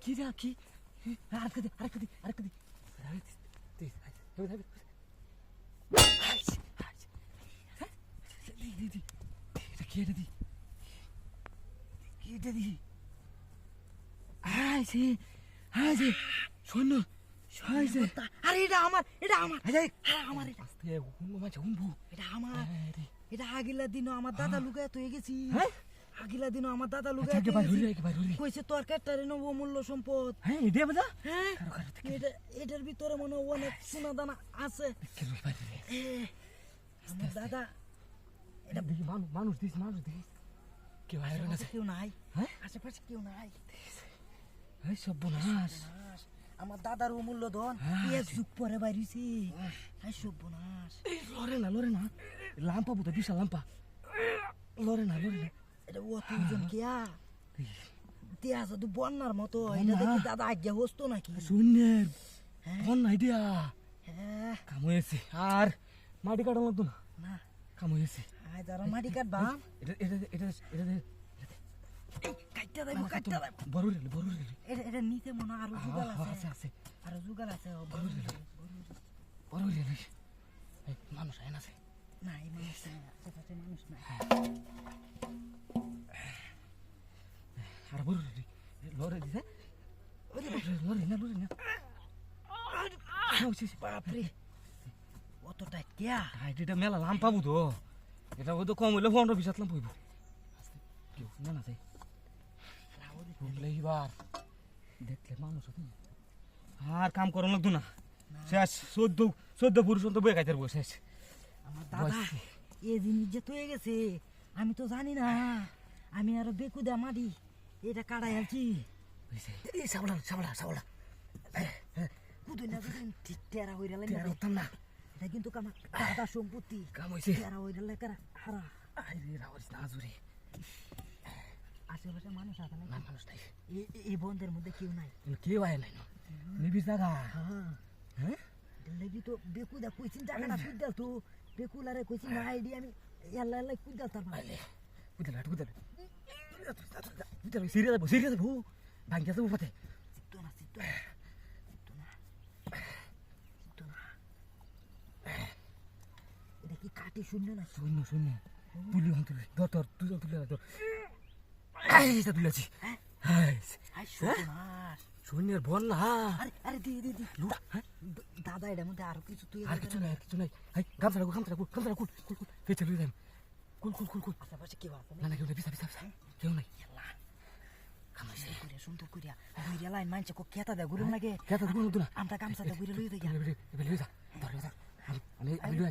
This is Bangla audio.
কি রে কি আর কদি শোন আরে এটা আমার এটা আমার এটা আগিলা দিনও আমার দাদা লুকায় তো গেছি আগিলা দিনও আমার দাদা লুকায় কইছে তরকারিটারে নেব অমূল্য সম্পদ হ্যাঁ এটা বাজা হ্যাঁ এটার ভিতরে মনে হয় অনেক সোনা দানা আছে আমার দাদা এটা দেখি মানুষ দিস কেউ আয়রন আছে কেউ নাই হ্যাঁ আশেপাশে কেউ নাই এই সব বনাস আমার দাদার অমূল্য ধন এক যুগ পরে বাইরেছি সর্বনাশ লড়ে না লাম্পা বুঝা বিশাল লাম্পা লড়ে না এটা অতজন কিয়া দিয়া শুধু বন্যার মতো এটা দেখি দাদা আজ্ঞা হস্ত নাকি শূন্যের বন্যা দিয়া হ্যাঁ কাম হয়েছে আর মাটি কাটা লাগতো না কাম হয়েছে আয় যারা মাটি কাটবা এটা কাটতে দেবো বড় এটা নিতে মনে আরো যুগাল আছে আরো যুগাল আছে বড় মানুষ আইন আছে না এই মানুষ নাই আশেপাশে মানুষ নাই আর বড় লড়ে দিছে লড়ে না বাপরে অত টাইট কিয়া এটা মেলা লাম পাবো তো এটা হয়তো কম হইলে 15-20 লাম পাইব কেউ না যাই এইবার দেখলে মানুষ আর কাম করানো লাগতো না শেষ 14 পুরুষ তো বয়ে খাইতে পারবো শেষ আমার দাদা এই জিনিস যে তৈরি গেছে আমি তো জানি না আমি আরো বেকুদা মারি এটা কাটাই আলছি সাবলা কুদুই না ঠিক টেরা হইরা লাগে হতাম না এটা কিন্তু আমার দাদা সম্পত্তি কাম হয়েছে টেরা হইরা লাগে হারা রাওয়ারিস না জুড়ে আশেপাশে মানুষ আছে না মানুষ নাই এই বন্ধের মধ্যে কেউ নাই কেউ আয় নাই নিবি জায়গা হ্যাঁ লেগি তো বেকুদা কইছিন জায়গাটা কুদাল তো বেকুলারে কইছিন না আইডি আমি এল্লা কুদাল তার মানে কুদাল সিরিয়াস যাবো ভাঙ্গিয়া যাবো পাতে চিত্ত না এটা কি কাটি শূন্য না শূন্য তুলি হন তুলি ধর দুজন তুলে তুলেছি শূন্যের বল না আরে দি লুটা দাদা এটার মধ্যে আরো কিছু তুই আর কিছু নাই গামছা রাখো কুল ফেচে লুই যাই কুল আশেপাশে কেউ আছে না কেউ নাই বিছা কেউ নাই সুন্দর করিয়া ঘুরিয়া লাইন মানছে কেতা দেয় ঘুরুন লাগে কেতা ঘুরুন না আমরা গামছা দেয় ঘুরে লুই দেয় লুই যা ধর আমি লুই